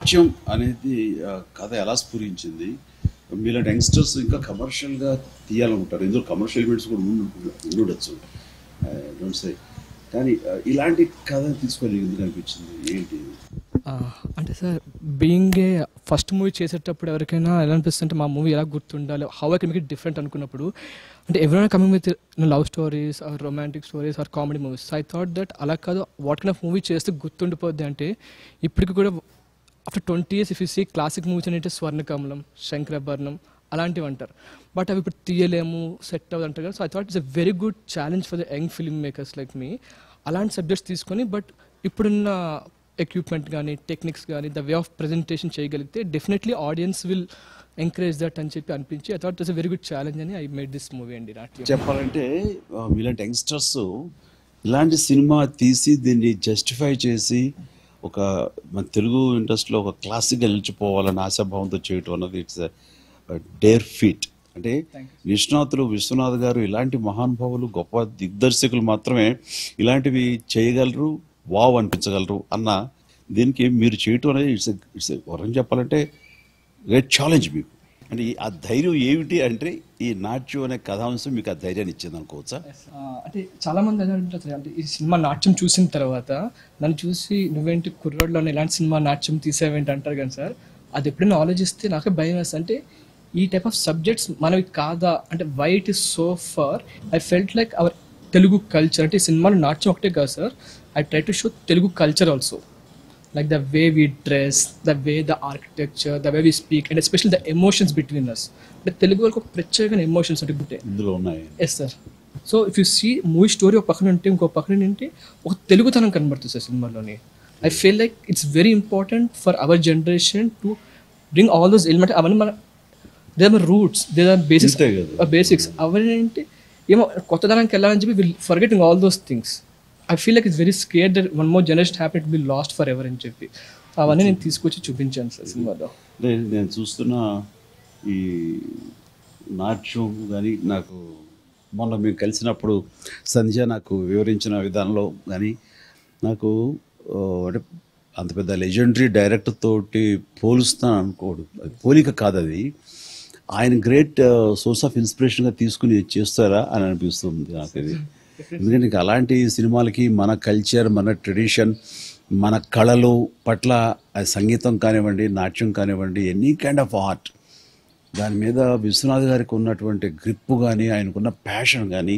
నాట్యం అనేది కథ ఎలా స్ఫురించింది? మీలాంటి యంగ్స్టర్స్ ఇంకా కమర్షియల్గా తీయాలనుకుంటారు, ఇందులో కమర్షియల్ ఎలిమెంట్స్ కూడా ఉండొచ్చు, డోంట్ సే, కానీ ఇలాంటి కథ తీసుకోవాలి ఎందుకు అనిపించింది, ఏంటి? అంటే sir, being a first movie చేసేటప్పుడు ఎవరికైనా ఎలా అనిపిస్తుంటే మా మూవీ ఎలా గుర్తుండాలి, how I can make it different అనుకున్నప్పుడు, అంటే ఎవరైనా coming with love stories or romantic stories or comedy movies, I thought that అలా కాదు, వాట్ కైండ్ ఆఫ్ మూవీ చేస్తే గుర్తుండిపోద్ది అంటే ఇప్పటికి కూడా after 20 years if you see classic movies అంటే స్వర్ణకమలం, శంకరాభరణం అలాంటివి అంటారు. బట్ అవి ఇప్పుడు తీయలేము, సెట్ అవ్వదు అంటారు కదా. So I thought it's a very good challenge for the young film makers like me. అలాంటి సబ్జెక్ట్స్ తీసుకొని బట్ ఇప్పుడున్న ఎక్విప్మెంట్ కానీ టెక్నిక్స్ కానీ ద వే ఆఫ్ ప్రజెంటేషన్ చేయగలిగితే definitely audience will encourage that అని చెప్పి అనిపించి I thought it's a very good challenge అని ఐ మేడ్ దిస్ మూవీ అండి. చెప్పాలంటే మీలాంటి యంగ్స్టర్స్ ఇలాంటి సినిమా తీసి దీన్ని జస్టిఫై చేసి ఒక మన తెలుగు ఇండస్ట్రీలో ఒక క్లాసిక్గా నిలిచిపోవాలని ఆశాభావంతో చేయటం అన్నది ఇట్స్ డేర్ ఫీట్. అంటే విశ్వనాథ్ గారు ఇలాంటి మహానుభావులు, గొప్ప దిగ్దర్శకులు మాత్రమే ఇలాంటివి చేయగలరు, వావ్ అనిపించగలరు అన్న దీనికి మీరు చేయటం అనేది ఇట్స్ వరం చెప్పాలంటే గ్రేట్ ఛాలెంజ్ మీకు. అంటే ఆ ధైర్యం ఏమిటి అంటే ఈ నాట్యం అనే కథాంశం మీకు ఆ ధైర్యాన్ని ఇచ్చింది అనుకోవచ్చా? అంటే చాలా మంది అంటారు అంటే ఈ సినిమా నాట్యం చూసిన తర్వాత నన్ను చూసి నువ్వేంటి కుర్రోడ్లో ఇలాంటి సినిమా నాట్యం తీసేవేంటి అంటారు కానీ సార్, అది ఎప్పుడైనా ఆలోచిస్తే నాకే భయం వేస్తుంది. అంటే ఈ టైప్ ఆఫ్ సబ్జెక్ట్స్ మనవి కాదా, అంటే why it is so far. I felt like our Telugu culture, అంటే ఈ సినిమాలో నాట్యం ఒకటే కాదు sir, I try to show Telugu culture also, like the way we dress, the way the architecture, the way we speak, and especially the emotions between us. అంటే తెలుగు వాళ్ళకి ఒక ప్రత్యేకమైన ఎమోషన్స్ అంటే ఇందులో ఉన్నాయి. Yes sir. So if you see movie story ఒక పక్కన ఉంటే ఇంకో పక్కన ఏంటి ఒక తెలుగుతనం కనబడుతుంది సార్ సినిమాలోని. I feel like it's very important for our generation to bring all those element. అవన్నీ మన they are roots, they are basics అవన్నీ ఏంటి ఏమో కొత్తదనానికి వెళ్ళాలని చెప్పి will forgetting all those things. I feel like it's very scared that one more generation happy to be lost for ever అని చెప్పి అవన్నీ నేను తీసుకొచ్చి చూపించాను సార్ సినిమాలో. నేను చూస్తున్న ఈ నాట్యం కానీ నాకు మొన్న మేము కలిసినప్పుడు సంధ్య నాకు వివరించిన విధానంలో కానీ నాకు అంటే అంత పెద్ద లెజెండరీ డైరెక్టర్ తోటి పోలుస్తాను అనుకోడు, పోలిక కాదు అది, ఆయన గ్రేట్ సోర్స్ ఆఫ్ ఇన్స్పిరేషన్గా తీసుకుని చేస్తారా అని అనిపిస్తుంది నాకు ఇది. ఎందుకంటే ఇంకా అలాంటి సినిమాలకి మన కల్చర్, మన ట్రెడిషన్, మన కళలు పట్ల సంగీతం కానివ్వండి, నాట్యం కానివ్వండి, ఎనీ కైండ్ ఆఫ్ ఆర్ట్ దాని మీద విశ్వనాథ్ గారికి ఉన్నటువంటి గ్రిప్పు కానీ ఆయనకున్న ప్యాషన్ కానీ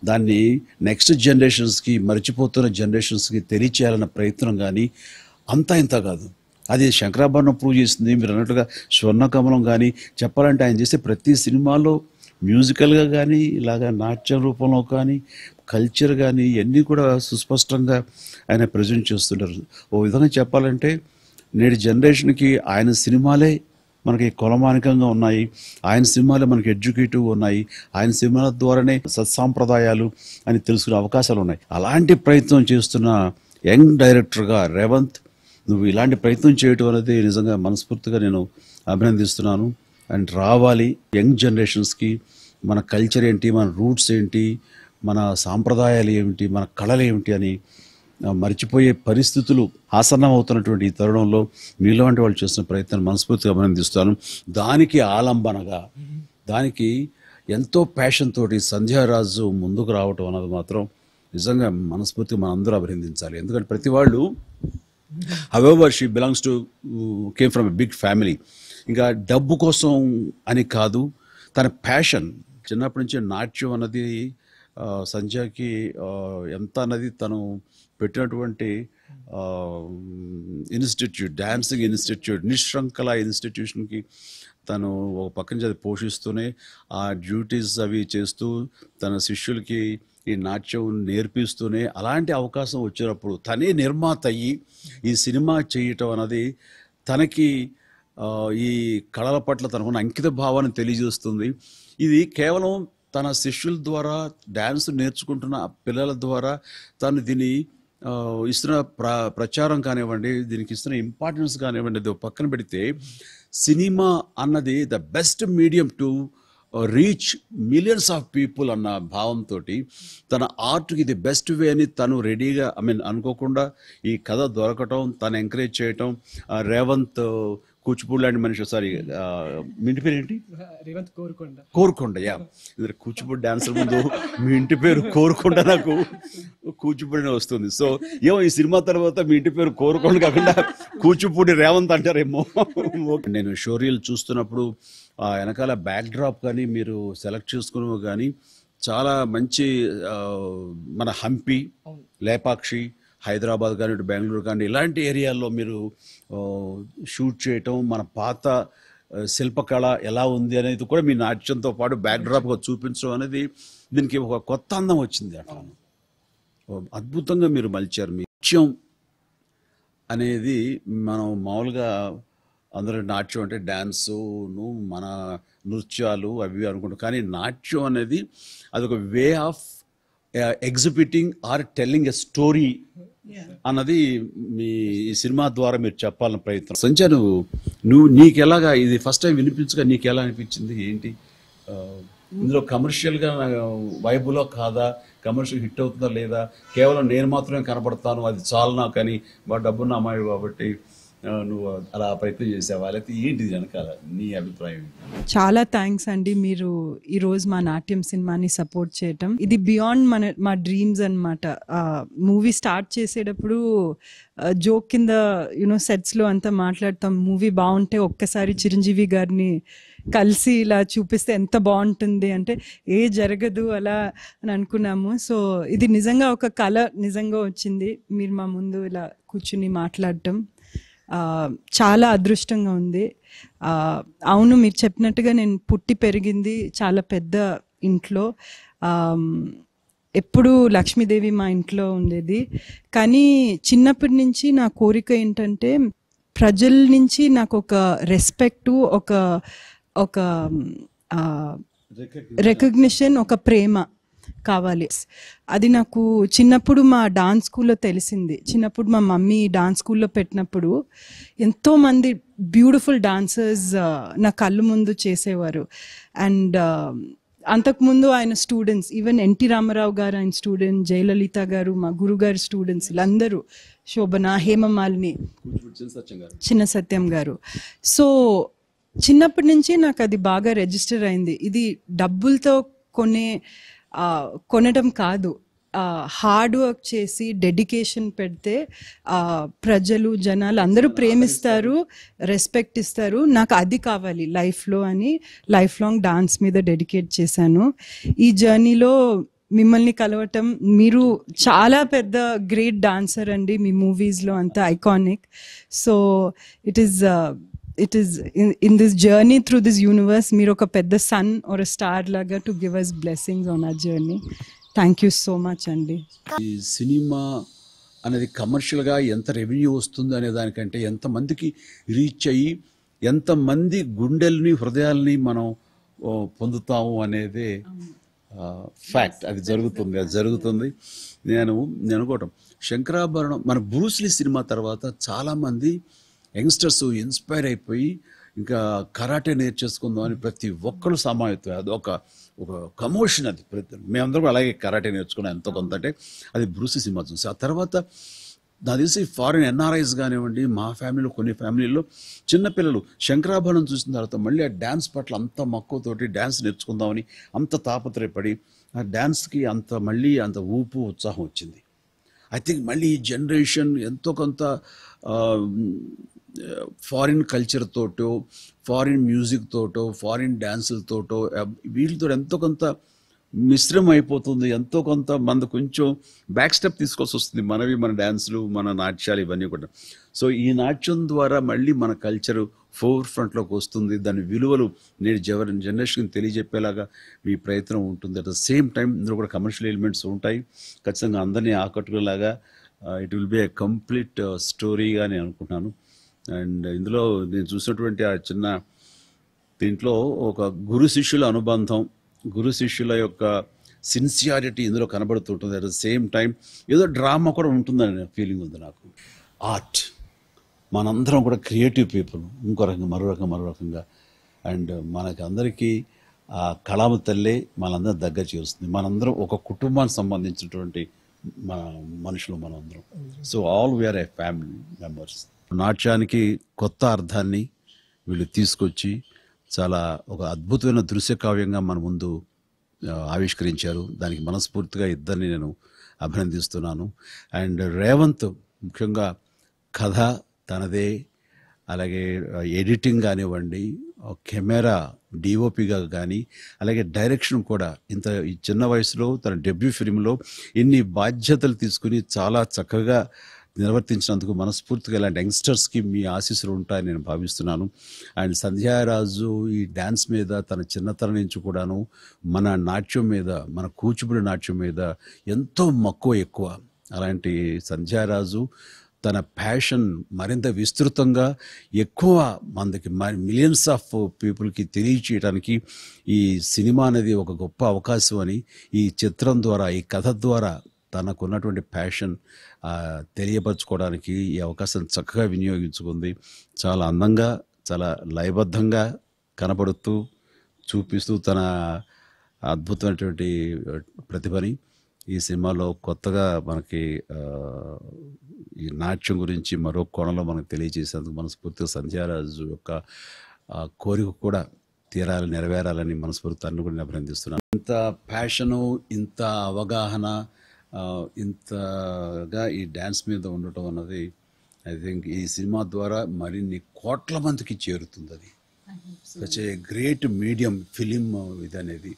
దాన్ని నెక్స్ట్ జనరేషన్స్కి, మర్చిపోతున్న జనరేషన్స్కి తెలియచేయాలన్న ప్రయత్నం కానీ అంతా ఇంత కాదు. అది శంకరాభరణం ప్రూవ్ చేసింది. మీరు అన్నట్టుగా స్వర్ణకమలం కానీ చెప్పాలంటే ఆయన చేసే ప్రతి సినిమాలో మ్యూజికల్గా కానీ ఇలాగా నాట్య రూపంలో కానీ కల్చర్ కానీ ఇవన్నీ కూడా సుస్పష్టంగా ఆయన ప్రజెంట్ చేస్తుంటారు. ఓ విధంగా చెప్పాలంటే నేటి జనరేషన్కి ఆయన సినిమాలే మనకి కొలమానికంగా ఉన్నాయి, ఆయన సినిమాలే మనకి ఎడ్యుకేటివ్ ఉన్నాయి, ఆయన సినిమాల ద్వారానే సత్సాంప్రదాయాలు అని తెలుసుకునే అవకాశాలు ఉన్నాయి. అలాంటి ప్రయత్నం చేస్తున్న యంగ్ డైరెక్టర్గా రేవంత్, నువ్వు ఇలాంటి ప్రయత్నం చేయటం అనేది నిజంగా మనస్ఫూర్తిగా నేను అభినందిస్తున్నాను. అండ్ రావాలి యంగ్ జనరేషన్స్కి మన కల్చర్ ఏంటి, మన రూట్స్ ఏంటి, మన సాంప్రదాయాలు ఏమిటి, మన కళలు ఏమిటి అని మర్చిపోయే పరిస్థితులు ఆసన్నం అవుతున్నటువంటి ఈ తరుణంలో మీలో అంటే వాళ్ళు చేస్తున్న ప్రయత్నాన్ని మనస్ఫూర్తిగా అభినందిస్తాను. దానికి ఆలంబనగా, దానికి ఎంతో ప్యాషన్ తోటి సంధ్యారాజు ముందుకు రావటం అన్నది మాత్రం నిజంగా మనస్ఫూర్తిగా మనందరూ అభినందించాలి. ఎందుకంటే ప్రతి వాళ్ళు however she belongs to came from a big family, ఇంకా డబ్బు కోసం అని కాదు, తన ప్యాషన్ చిన్నప్పటి నుంచి నాట్యం అన్నది సంధ్యకి ఎంత అన్నది తను పెట్టినటువంటి ఇన్స్టిట్యూట్, డ్యాన్సింగ్ ఇన్స్టిట్యూట్, నిశ్శంకల ఇన్స్టిట్యూషన్కి తను ఒక పక్క నుంచి అది పోషిస్తూనే ఆ డ్యూటీస్ అవి చేస్తూ తన శిష్యులకి ఈ నాట్యం నేర్పిస్తూనే అలాంటి అవకాశం వచ్చినప్పుడు తనే నిర్మాత అయ్యి ఈ సినిమా చేయటం అన్నది తనకి ఈ కళల పట్ల తనకున్న అంకిత భావాన్ని తెలియజేస్తుంది. ఇది కేవలం తన శిష్యుల ద్వారా డ్యాన్స్ నేర్చుకుంటున్న పిల్లల ద్వారా తను దీన్ని ఇస్తున్న ప్రచారం కానివ్వండి, దీనికి ఇస్తున్న ఇంపార్టెన్స్ కానివ్వండి, అది పక్కన పెడితే సినిమా అన్నది the best medium to reach millions of people అన్న భావంతో తన ఆర్ట్కి ఇది బెస్ట్ వే అని తను రెడీగా అనుకోకుండా ఈ కథ దొరకటం, తను ఎంకరేజ్ చేయటం, రేవంత్ కూచిపూడి లాంటి మనిషి, సారీ మీ ఇంటి పేరు ఏంటి? రేవంత్ కోరుకొండ. కోరుకొండ, యా. ఇది కూచిపూడి డాన్సర్ ముందు మీ ఇంటి పేరు కోరుకొండ, నాకు కూచిపూడినే వస్తుంది. సో ఏమో ఈ సినిమా తర్వాత మీ ఇంటి పేరు కోరుకొండ కాకుండా కూచిపూడి రేవంత్ అంటారేమో. నేను షోరీలు చూస్తున్నప్పుడు వెనకాల బ్యాక్ డ్రాప్ కానీ మీరు సెలెక్ట్ చేసుకున్నవి కానీ చాలా మంచి, మన హంపి, లేపాక్షి, హైదరాబాద్ కానీ ఇటు బెంగళూరు కానీ ఇలాంటి ఏరియాల్లో మీరు షూట్ చేయటం, మన పాత శిల్పకళ ఎలా ఉంది అనేది కూడా మీ నాట్యంతో పాటు బ్యాక్ డ్రాప్గా చూపించడం అనేది దీనికి ఒక కొత్త అందం వచ్చింది. అట్లా అద్భుతంగా మీరు మలిచారు. మీ నాట్యం అనేది మనం మామూలుగా అందరూ నాట్యం అంటే డ్యాన్సును, మన నృత్యాలు అవి అనుకుంటాం, కానీ నాట్యం అనేది అదొక way of exhibiting or telling a story అన్నది మీ ఈ సినిమా ద్వారా మీరు చెప్పాలని ప్రయత్నం. సంధ్య, నువ్వు నీకెలాగా ఇది ఫస్ట్ టైం వినిపించగా నీకు ఎలా అనిపించింది? ఏంటి ఇందులో కమర్షియల్గా వైబులో కాదా, కమర్షియల్ హిట్ అవుతుందా లేదా, కేవలం నేను మాత్రమే కనపడతాను అది చాలు నాకు అని, బాగా డబ్బున్న అమ్మాయి కాబట్టి నువ్వు అలా ప్రయత్నం చేసావా, లేకపోతే ఏంటిది వెనకాల నీ అభిప్రాయం? చాలా థ్యాంక్స్ అండి, మీరు ఈరోజు మా నాట్యం సినిమాని సపోర్ట్ చేయటం. ఇది బియాండ్ మా డ్రీమ్స్ అనమాట. మూవీ స్టార్ట్ చేసేటప్పుడు జోక్ కింద సెట్స్లో అంతా మాట్లాడతాం, మూవీ బాగుంటే ఒక్కసారి చిరంజీవి గారిని కలిసి ఇలా చూపిస్తే ఎంత బాగుంటుంది అంటే, జరగదు అలా అని అనుకున్నాము. సో ఇది నిజంగా ఒక కళ నిజంగా వచ్చింది. మీరు మా ముందు ఇలా కూర్చుని మాట్లాడటం చాలా అదృష్టంగా ఉంది. అవును, మీరు చెప్పినట్టుగా నేను పుట్టి పెరిగింది చాలా పెద్ద ఇంట్లో. ఎప్పుడు లక్ష్మీదేవి మా ఇంట్లో ఉండేది. కానీ చిన్నప్పటి నుంచి నా కోరిక ఏంటంటే, ప్రజల నుంచి నాకు ఒక రెస్పెక్టు, ఒక రికగ్నిషన్, ఒక ప్రేమ కావాలి. అది నాకు చిన్నప్పుడు మా డాన్స్ స్కూల్లో తెలిసింది. చిన్నప్పుడు మా మమ్మీ డాన్స్ స్కూల్లో పెట్టినప్పుడు ఎంతోమంది బ్యూటిఫుల్ డాన్సర్స్ నా కళ్ళు ముందు చేసేవారు. అండ్ అంతకుముందు ఆయన స్టూడెంట్స్, ఈవెన్ ఎన్టీ రామారావు గారు ఆయన స్టూడెంట్, జయలలిత గారు మా గురుగారి స్టూడెంట్స్, వీళ్ళందరూ, శోభన, హేమమాలిని, చిన్న సత్యం గారు. సో చిన్నప్పటి నుంచి నాకు అది బాగా రిజిస్టర్ అయింది. ఇది డబ్బులతో కొనడం కాదు, హార్డ్ వర్క్ చేసి డెడికేషన్ పెడితే ప్రజలు, జనాలు అందరూ ప్రేమిస్తారు, రెస్పెక్ట్ ఇస్తారు. నాకు అది కావాలి లైఫ్లో అని లైఫ్ లాంగ్ డాన్స్ మీద డెడికేట్ చేశాను. ఈ జర్నీలో మిమ్మల్ని కలవటం, మీరు చాలా పెద్ద గ్రేట్ డాన్సర్ అండి, మీ మూవీస్లో అంతా iconic. So it is in this journey through this universe, మీరు ఒక పెద్ద సన్ ఆర్ స్టార్ లాగా to give us blessings on our journey. Thank you so much అండి. ఈ సినిమా అనేది కమర్షియల్గా ఎంత రెవెన్యూ వస్తుంది అనే దానికంటే ఎంతమందికి రీచ్ అయ్యి ఎంతమంది గుండెల్ని, హృదయాల్ని మనం పొందుతాము అనేది ఫ్యాక్ట్. అది జరుగుతుంది. నేను అనుకోవటం, శంకరాభరణం, మన బ్రూస్లీ సినిమా తర్వాత చాలామంది యంగ్స్టర్స్ ఇన్స్పైర్ అయిపోయి ఇంకా కరాటే నేర్చేసుకుందాం అని ప్రతి ఒక్కరు సమాయత్తం. అది ఒక కమోషన్. అది మేమందరం అలాగే కరాటే నేర్చుకున్నాం ఎంతో కొంత. అంటే అది బ్రూస్లీ సినిమా చూసి ఆ తర్వాత నాకు తెలిసి ఫారిన్ ఎన్ఆర్ఐస్ కానివ్వండి, మా ఫ్యామిలీలో కొన్ని ఫ్యామిలీల్లో చిన్నపిల్లలు శంకరాభరణం చూసిన తర్వాత మళ్ళీ ఆ డ్యాన్స్ పట్ల అంత మక్కువతోటి డ్యాన్స్ నేర్చుకుందామని అంత తాపత్రయపడి ఆ డ్యాన్స్కి మళ్ళీ అంత ఊపు, ఉత్సాహం వచ్చింది. ఐ థింక్ మళ్ళీ ఈ జనరేషన్ ఎంతో కొంత ఫారిన్ కల్చర్ తోటో, ఫారిన్ మ్యూజిక్ తోటో, ఫారిన్ డ్యాన్సులతోటో, వీటితో ఎంతో కొంత మిశ్రమం అయిపోతుంది. ఎంతో కొంత మనది కొంచెం బ్యాక్ స్టెప్ తీసుకోవాల్సి వస్తుంది. మన డ్యాన్సులు, మన నాట్యాలు ఇవన్నీ కూడా. సో ఈ నాట్యం ద్వారా మళ్ళీ మన కల్చరు ఫోర్ ఫ్రంట్లోకి వస్తుంది. దాని విలువలు నేడు జనరేషన్కి తెలియజెప్పేలాగా మీ ప్రయత్నం ఉంటుంది. అట్ ద సేమ్ టైం ఇందులో కూడా కమర్షియల్ ఎలిమెంట్స్ ఉంటాయి. ఖచ్చితంగా అందరినీ ఆకట్టుకునేలాగా it will be a complete స్టోరీగా నేను అనుకుంటున్నాను. అండ్ ఇందులో నేను చూసినటువంటి ఆ చిన్న దీంట్లో ఒక గురు శిష్యుల అనుబంధం, గురు శిష్యుల యొక్క సిన్సియారిటీ ఇందులో కనబడుతుంటుంది. అట్ ద సేమ్ టైం ఏదో డ్రామా కూడా ఉంటుందని ఫీలింగ్ ఉంది నాకు. ఆర్ట్, మనందరం కూడా క్రియేటివ్ పీపుల్, ఇంకో రకంగా మరో రకంగా. అండ్ మనకి అందరికీ ఆ కళామ తల్లే మనందరం దగ్గర చేస్తుంది. మనందరం ఒక కుటుంబానికి సంబంధించినటువంటి మనుషులు మనందరం. సో ఆల్ వీఆర్ ఏ ఫ్యామిలీ మెంబర్స్. నాట్యానికి కొత్త అర్థాన్ని వీళ్ళు తీసుకొచ్చి చాలా ఒక అద్భుతమైన దృశ్య కావ్యంగా మన ముందు ఆవిష్కరించారు. దానికి మనస్ఫూర్తిగా ఇద్దరిని నేను అభినందిస్తున్నాను. అండ్ రేవంత్ ముఖ్యంగా కథ తనదే, అలాగే ఎడిటింగ్ కానివ్వండి, కెమెరా డిఓపిగా కానీ, అలాగే డైరెక్షన్ కూడా ఈ చిన్న వయసులో తన డెబ్యూ ఫిల్మ్లో ఇన్ని బాధ్యతలు తీసుకుని చాలా చక్కగా నిర్వర్తించినందుకు మనస్ఫూర్తిగా ఇలాంటి యంగ్స్టర్స్కి మీ ఆశీస్సులు ఉంటాయని నేను భావిస్తున్నాను. అండ్ సంధ్యారాజు ఈ డ్యాన్స్ మీద తన చిన్నతనం నుంచి కూడాను మన నాట్యం మీద, మన కూచిపూడి నాట్యం మీద ఎంతో మక్కువ ఎక్కువ. అలాంటి సంధ్యారాజు తన ప్యాషన్ మరింత విస్తృతంగా ఎక్కువ మందికి మిలియన్స్ ఆఫ్ పీపుల్కి తెలియచేయడానికి ఈ సినిమా అనేది ఒక గొప్ప అవకాశం అని, ఈ చిత్రం ద్వారా, ఈ కథ ద్వారా తనకున్నటువంటి ప్యాషన్ తెలియపరచుకోవడానికి ఈ అవకాశం చక్కగా వినియోగించుకుంది. చాలా అందంగా, చాలా లయబద్ధంగా కనపడుతూ చూపిస్తూ తన అద్భుతమైనటువంటి ప్రతిభని ఈ సినిమాలో కొత్తగా మనకి ఈ నాట్యం గురించి మరో కోణంలో మనకు తెలియజేసేందుకు మనస్ఫూర్తిగా సంధ్యారాజు యొక్క కోరిక కూడా నెరవేరాలని మనస్ఫూర్తి అన్ను కూడా అభినందిస్తున్నాను. ఇంత ప్యాషను, ఇంత అవగాహన, ఇంతగా ఈ డ్యాన్స్ మీద ఉండటం అన్నది ఐ థింక్ ఈ సినిమా ద్వారా మరిన్ని కోట్ల మందికి చేరుతుంది. అది such a great medium film ఇది అనేది.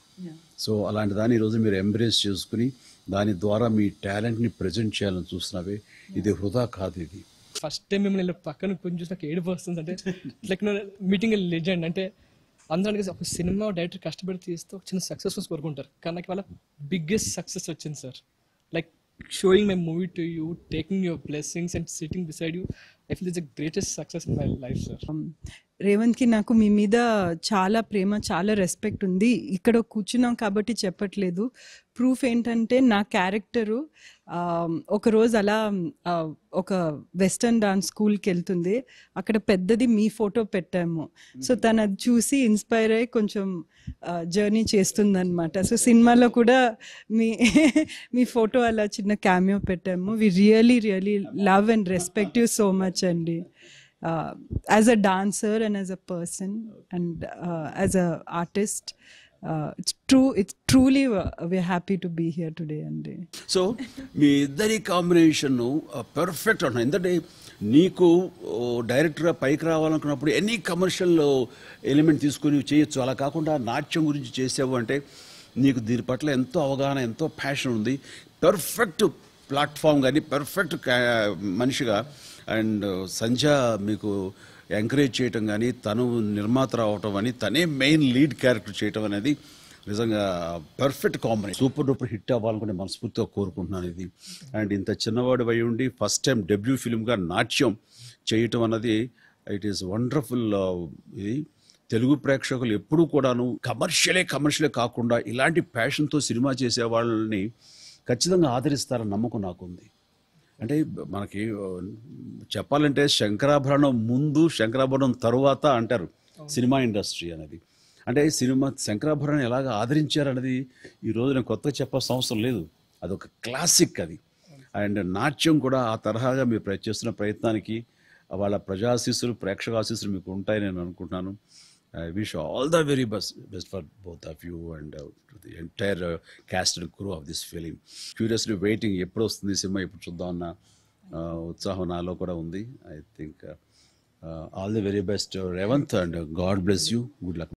సో అలాంటి దాన్ని ఈరోజు మీరు ఎంబ్రేస్ చేసుకుని దాని ద్వారా మీ టాలెంట్ని ప్రజెంట్ చేయాలని చూస్తున్నావే, ఇది వృధా కాదు. ఇది ఫస్ట్ టైం మిమ్మల్ని పక్కన కొంచెం చూసి నాకు ఏడుపు వస్తుంది. అంటే లైక్ మీటింగ్ లెజెండ్ అంటే అందరికీ ఒక సినిమా డైరెక్టర్ కష్టపడి తీస్తే ఒక చిన్న సక్సెస్ఫుల్ కోరుకుంటారు, కానీ నాకు వాళ్ళ బిగ్గెస్ట్ సక్సెస్ వచ్చింది sir. Like showing my movie to you, taking your blessings and sitting beside you, I feel it's the greatest success in my life sir. రేవంత్కి నాకు మీ మీద చాలా ప్రేమ, చాలా రెస్పెక్ట్ ఉంది. ఇక్కడ కూర్చున్నాం కాబట్టి చెప్పట్లేదు. ప్రూఫ్ ఏంటంటే నా క్యారెక్టరు ఒకరోజు అలా ఒక వెస్టర్న్ డాన్స్ స్కూల్కి వెళ్తుంది, అక్కడ పెద్దది మీ ఫోటో పెట్టాము. సో తను అది చూసి ఇన్స్పైర్ అయ్యి కొంచెం జర్నీ చేస్తుందన్నమాట. సో సినిమాలో కూడా మీ ఫోటో అలా చిన్న క్యామియో పెట్టాము. We really really love and respect you so much అండి. As a dancer and as a person and as a artist, it's truly we're happy to be here today. And so మీ ఇద్దరి combination perfect అంటున్నా. ఎందుకంటే నీకు డైరెక్టర్గా పైకి రావాలనుకున్నప్పుడు any commercial element తీసుకొని చేయొచ్చు. అలా కాకుండా నాట్యం గురించి చేసావు అంటే నీకు దీని పట్ల ఎంతో అవగాహన, ఎంతో ప్యాషన్ ఉంది. పర్ఫెక్ట్ ప్లాట్ఫామ్ కానీ, పర్ఫెక్ట్ మనిషిగా. అండ్ సంధ్య మీకు ఎంకరేజ్ చేయటం కానీ, తను నిర్మాత రావటం అని, తనే మెయిన్ లీడ్ క్యారెక్టర్ చేయటం అనేది నిజంగా perfect combination. Super duper hit అవ్వాలనుకుంటే మనస్ఫూర్తిగా కోరుకుంటున్నాను ఇది. అండ్ ఇంత చిన్నవాడు అయి ఉండి ఫస్ట్ టైం డెబ్యూ ఫిల్మ్గా నాట్యం చేయటం అన్నది ఇట్ ఈస్ వండర్ఫుల్. ఇది తెలుగు ప్రేక్షకులు ఎప్పుడూ కూడాను కమర్షియలే కాకుండా ఇలాంటి ప్యాషన్తో సినిమా చేసే వాళ్ళని ఖచ్చితంగా ఆదరిస్తారని నమ్మకం నాకుంది. అంటే మనకి చెప్పాలంటే శంకరాభరణం ముందు, శంకరాభరణం తరువాత అంటారు సినిమా ఇండస్ట్రీ అనేది. అంటే సినిమా శంకరాభరణం ఎలాగ ఆదరించారనేది ఈరోజు నేను కొత్తగా చెప్పాల్సిన అవసరం లేదు. అదొక క్లాసిక్ అది. అండ్ నాట్యం కూడా ఆ తరహాగా మీరు చేస్తున్న ప్రయత్నానికి వాళ్ళ ప్రజాశీస్సులు, ప్రేక్షక ఆశీస్సులు మీకు ఉంటాయని నేను అనుకుంటున్నాను. I wish all the very best for both of you and the entire cast and crew of this film. Curiously waiting ఎప్పుడు వస్తుంది సినిమా, ఎప్పుడు చూద్దాం అన్న ఉత్సాహం నాలో కూడా ఉంది. I think all the very best Revanth and God bless you. Good luck.